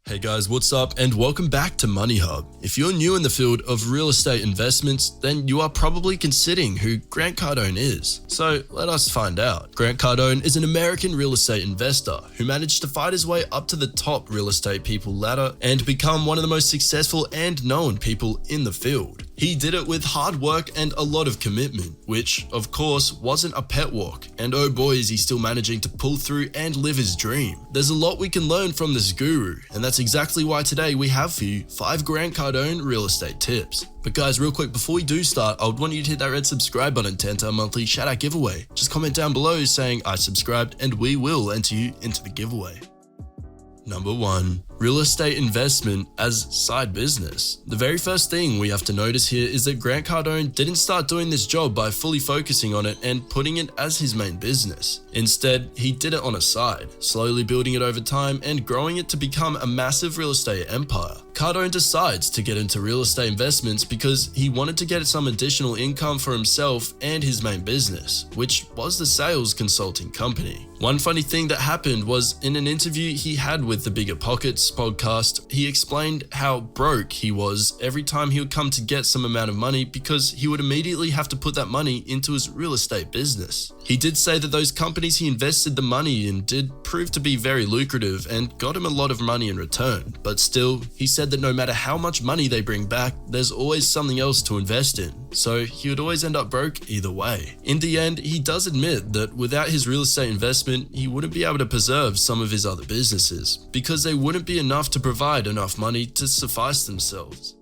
Hey guys, what's up and welcome back to Money Hub. If you're new in the field of real estate investments, then you are probably considering who Grant Cardone is. So let us find out. Grant Cardone is an American real estate investor who managed to fight his way up to the top real estate people ladder and become one of the most successful and known people in the field. He did it with hard work and a lot of commitment, which of course wasn't a pet walk, and oh boy is he still managing to pull through and live his dream. There's a lot we can learn from this guru, and that's exactly why today we have for you 5 Grant Cardone real estate tips. But guys, real quick, before we do start, I would want you to hit that red subscribe button to enter a monthly shout out giveaway. Just comment down below saying I subscribed and we will enter you into the giveaway. Number 1. Real estate investment as side business. The very first thing we have to notice here is that Grant Cardone didn't start doing this job by fully focusing on it and putting it as his main business. Instead, he did it on a side, slowly building it over time and growing it to become a massive real estate empire. Cardone decides to get into real estate investments because he wanted to get some additional income for himself and his main business, which was the sales consulting company. One funny thing that happened was in an interview he had with the Bigger Pockets podcast, he explained how broke he was every time he would come to get some amount of money because he would immediately have to put that money into his real estate business. He did say that those companies he invested the money in did prove to be very lucrative and got him a lot of money in return, but still, he said that no matter how much money they bring back, there's always something else to invest in, so he would always end up broke either way. In the end, he does admit that without his real estate investment, he wouldn't be able to preserve some of his other businesses, because they wouldn't be enough to provide enough money to suffice themselves.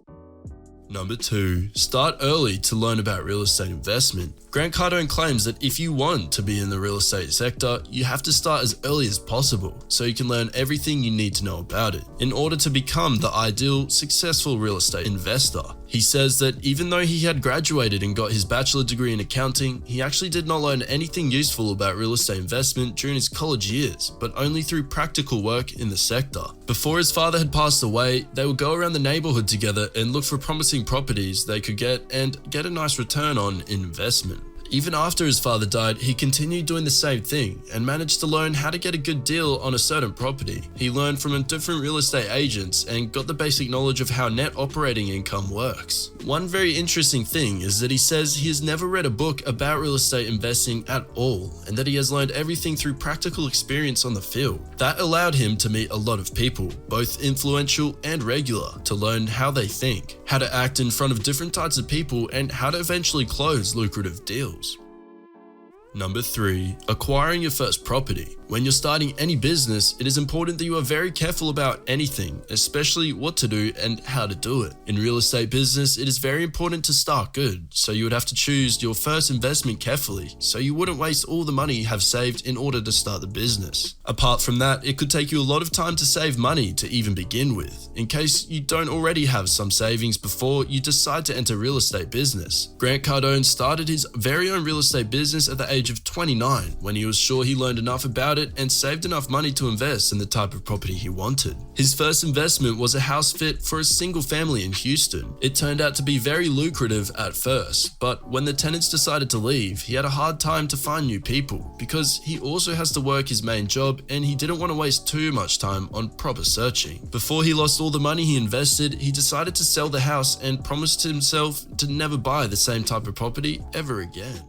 Number 2. Start early to learn about real estate investment. Grant Cardone claims that if you want to be in the real estate sector, you have to start as early as possible so you can learn everything you need to know about it in order to become the ideal, successful real estate investor. He says that even though he had graduated and got his bachelor degree in accounting, he actually did not learn anything useful about real estate investment during his college years, but only through practical work in the sector. Before his father had passed away, they would go around the neighborhood together and look for promising properties they could get and get a nice return on investment. Even after his father died, he continued doing the same thing and managed to learn how to get a good deal on a certain property. He learned from different real estate agents and got the basic knowledge of how net operating income works. One very interesting thing is that he says he has never read a book about real estate investing at all, and that he has learned everything through practical experience on the field. That allowed him to meet a lot of people, both influential and regular, to learn how they think, how to act in front of different types of people, and how to eventually close lucrative deals. Number 3. Acquiring your first property. When you're starting any business, it is important that you are very careful about anything, especially what to do and how to do it. In real estate business, it is very important to start good, so you would have to choose your first investment carefully, so you wouldn't waste all the money you have saved in order to start the business. Apart from that, it could take you a lot of time to save money to even begin with, in case you don't already have some savings before you decide to enter real estate business. Grant Cardone started his very own real estate business at the age of 29 when he was sure he learned enough about it and saved enough money to invest in the type of property he wanted. His first investment was a house fit for a single family in Houston. It turned out to be very lucrative at first, but when the tenants decided to leave, he had a hard time to find new people because he also has to work his main job and he didn't want to waste too much time on proper searching. Before he lost all the money he invested, he decided to sell the house and promised himself to never buy the same type of property ever again.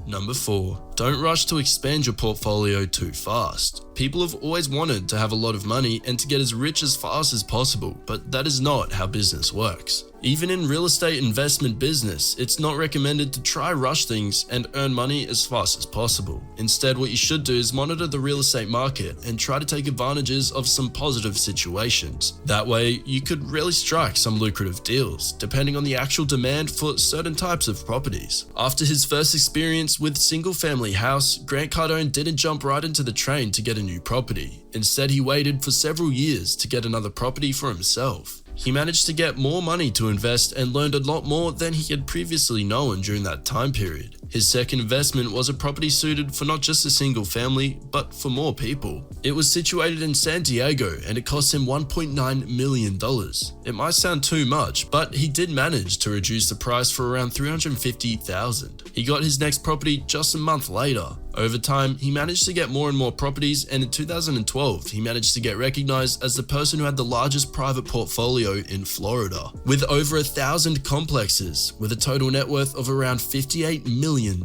Number 4. Don't rush to expand your portfolio too fast. People have always wanted to have a lot of money and to get as rich as fast as possible, but that is not how business works. Even in real estate investment business, it's not recommended to try rush things and earn money as fast as possible. Instead, what you should do is monitor the real estate market and try to take advantages of some positive situations. That way, you could really strike some lucrative deals, depending on the actual demand for certain types of properties. After his first experience with single-family house, Grant Cardone didn't jump right into the train to get a new property. Instead, he waited for several years to get another property for himself. He managed to get more money to invest and learned a lot more than he had previously known during that time period. His second investment was a property suited for not just a single family, but for more people. It was situated in San Diego and it cost him $1.9 million. It might sound too much, but he did manage to reduce the price for around $350,000. He got his next property just a month later. Over time, he managed to get more and more properties, and in 2012, he managed to get recognized as the person who had the largest private portfolio in Florida, with over 1,000 complexes, with a total net worth of around $58 million.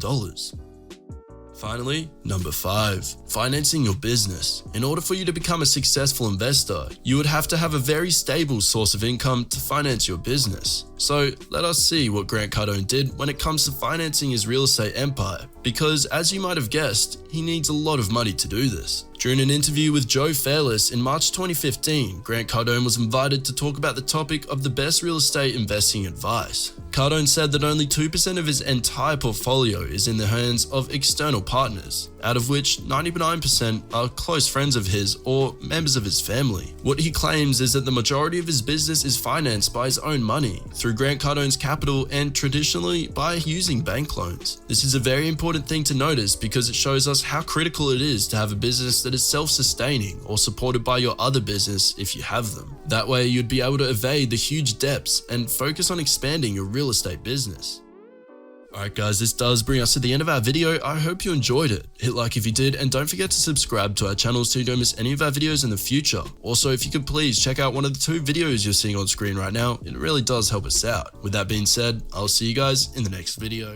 Finally, number 5, financing your business. In order for you to become a successful investor, you would have to have a very stable source of income to finance your business. So let us see what Grant Cardone did when it comes to financing his real estate empire, because as you might have guessed, he needs a lot of money to do this. During an interview with Joe Fairless in March 2015, Grant Cardone was invited to talk about the topic of the best real estate investing advice. Cardone said that only 2% of his entire portfolio is in the hands of external partners, out of which 99% are close friends of his or members of his family. What he claims is that the majority of his business is financed by his own money, through Grant Cardone's capital and traditionally by using bank loans. This is a very important thing to notice because it shows us how critical it is to have a business that is self-sustaining or supported by your other business if you have them. That way you'd be able to evade the huge debts and focus on expanding your real estate business. Alright guys, this does bring us to the end of our video. I hope you enjoyed it. Hit like if you did, and don't forget to subscribe to our channel so you don't miss any of our videos in the future. Also, if you could please check out one of the 2 videos you're seeing on screen right now, it really does help us out. With that being said, I'll see you guys in the next video.